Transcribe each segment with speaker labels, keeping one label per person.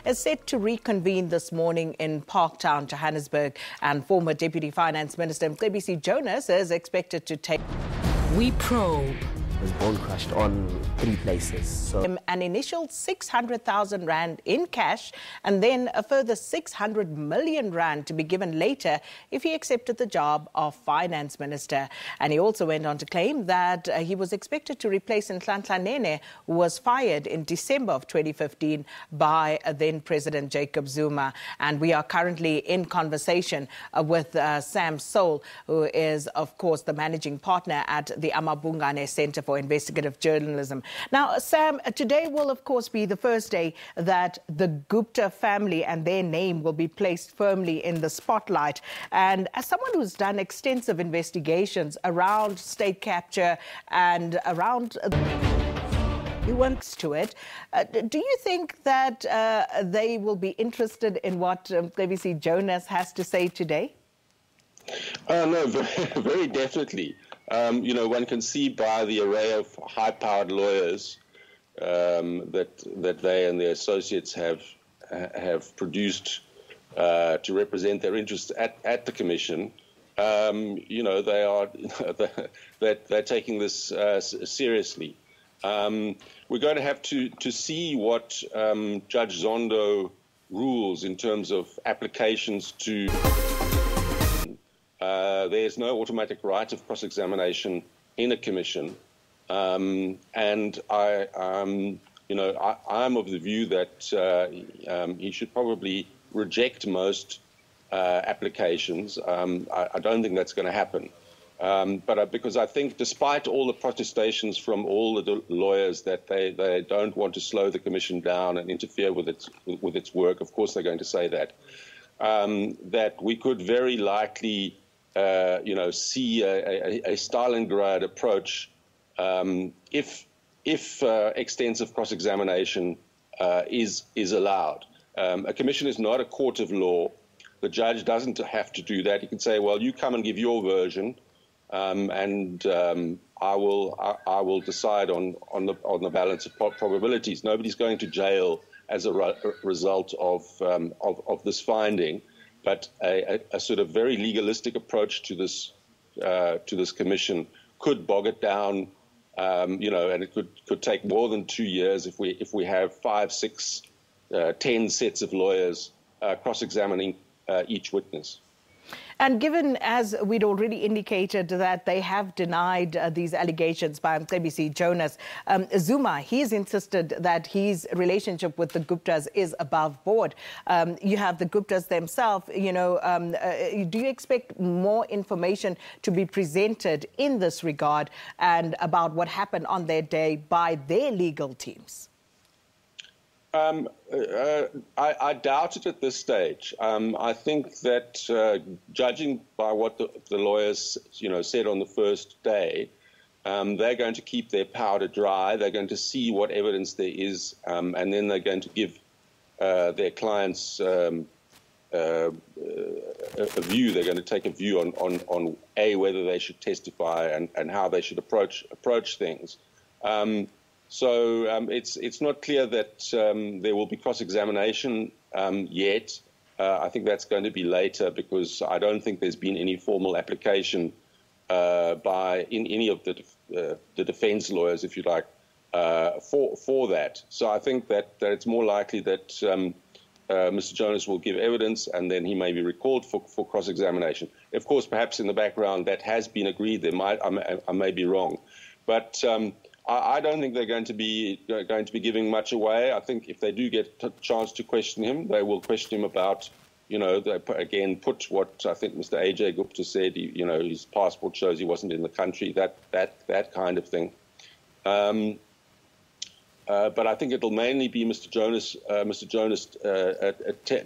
Speaker 1: is set to reconvene this morning in Parktown, Johannesburg, and former Deputy Finance Minister Mcebisi Jonas is expected to take...
Speaker 2: We probe.
Speaker 3: Was bone crushed on 3 places. So
Speaker 1: an initial 600,000 rand in cash and then a further 600 million rand to be given later if he accepted the job of finance minister. And he also went on to claim that he was expected to replace Nhlanhla Nene, who was fired in December of 2015 by then President Jacob Zuma. And we are currently in conversation with Sam Soul, who is, of course, the managing partner at the amaBhungane Center for Investigative Journalism. Now, Sam, today will, of course, be the first day that the Gupta family and their name will be placed firmly in the spotlight. And as someone who's done extensive investigations around state capture and around... who wants to it. Do you think that they will be interested in what Mcebisi Jonas has to say today?
Speaker 4: No, very definitely. One can see by the array of high-powered lawyers that they and their associates have produced to represent their interests at the Commission. They're taking this seriously. We're going to have to see what Judge Zondo rules in terms of applications to... there's no automatic right of cross-examination in a commission, and I'm of the view that he should probably reject most applications. I don't think that's going to happen, because I think, despite all the protestations from all the lawyers that they don't want to slow the commission down and interfere with its work, of course they're going to say that, that we could very likely see a Stalingrad approach if extensive cross-examination is allowed. A commission is not a court of law. The judge doesn't have to do that. He can say, well, you come and give your version, and I will decide on the balance of probabilities. Nobody's going to jail as a result of this finding. But a sort of very legalistic approach to this commission could bog it down, and it could take more than 2 years if we have 5, 6, 10 sets of lawyers cross-examining each witness.
Speaker 1: And given, as we'd already indicated, that they have denied these allegations by Mcebisi Jonas, Zuma, he's insisted that his relationship with the Guptas is above board. You have the Guptas themselves, do you expect more information to be presented in this regard and about what happened on their day by their legal teams?
Speaker 4: I doubt it at this stage. I think that judging by what the lawyers, said on the first day, they're going to keep their powder dry. They're going to see what evidence there is, and then they're going to give their clients a view. They're going to take a view on whether they should testify and how they should approach things. So it's not clear that there will be cross-examination yet. I think that's going to be later, because I don't think there's been any formal application in any of the defense lawyers, if you like, for that. So I think that it's more likely that Mr. Jonas will give evidence and then he may be recalled for cross-examination. Of course, perhaps in the background that has been agreed. I may be wrong, but I don't think they're going to be giving much away. I think if they do get a chance to question him, they will question him about, they again put what I think Mr. A.J. Gupta said. His passport shows he wasn't in the country. That kind of thing. But I think it'll mainly be Mr. Jonas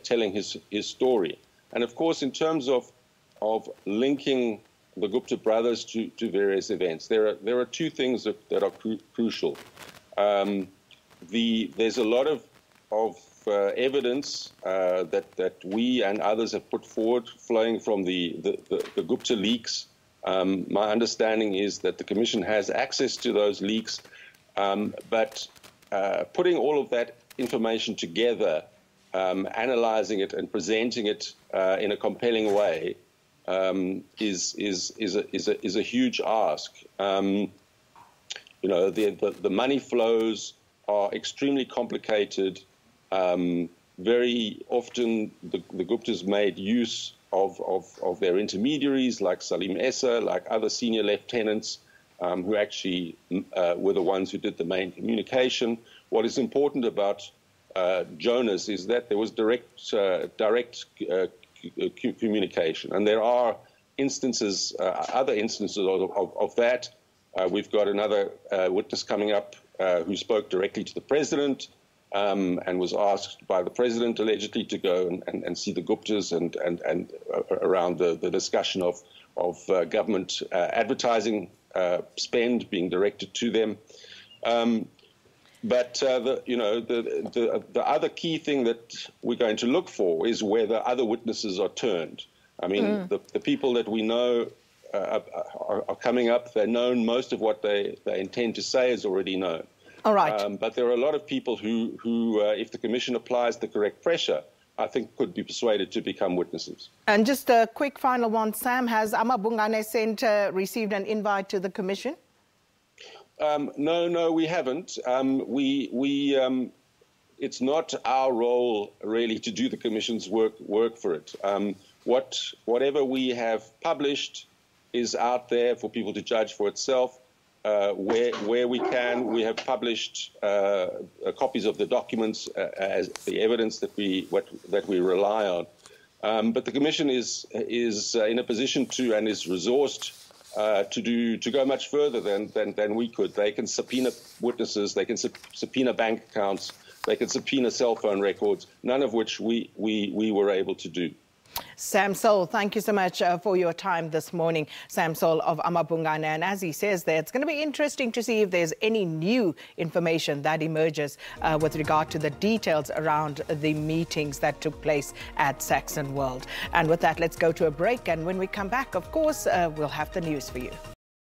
Speaker 4: telling his story. And of course, in terms of linking the Gupta brothers to various events, there are 2 things that are crucial. There's a lot of evidence that we and others have put forward, flowing from the Gupta leaks. My understanding is that the Commission has access to those leaks, but putting all of that information together analysing it and presenting it in a compelling way is a huge ask. The money flows are extremely complicated. Very often, the Guptas made use of their intermediaries, like Salim Essa, like other senior lieutenants, who actually were the ones who did the main communication. What is important about Jonas is that there was direct communication, and there are instances, other instances of that. We've got another witness coming up who spoke directly to the president and was asked by the president allegedly to go and see the Guptas and around the discussion of government advertising spend being directed to them. But the other key thing that we're going to look for is whether other witnesses are turned. I mean, the people that we know are coming up. They're known. Most of what they intend to say is already known.
Speaker 1: All right.
Speaker 4: But there are a lot of people who if the commission applies the correct pressure, I think could be persuaded to become witnesses. And
Speaker 1: just a quick final one, Sam. Has amaBhungane received an invite to the commission?
Speaker 4: No, we haven't. It's not our role really to do the commission's work for it. Whatever we have published is out there for people to judge for itself. Where we can, we have published copies of the documents as the evidence that we rely on. But the commission is in a position to and is resourced to go much further than we could. They can subpoena witnesses, they can subpoena bank accounts, they can subpoena cell phone records, none of which we were able to do.
Speaker 1: Sam Soul, thank you so much for your time this morning. Sam Soul of amaBhungane. And as he says there, it's going to be interesting to see if there's any new information that emerges with regard to the details around the meetings that took place at Saxon World. And with that, let's go to a break. And when we come back, of course, we'll have the news for you.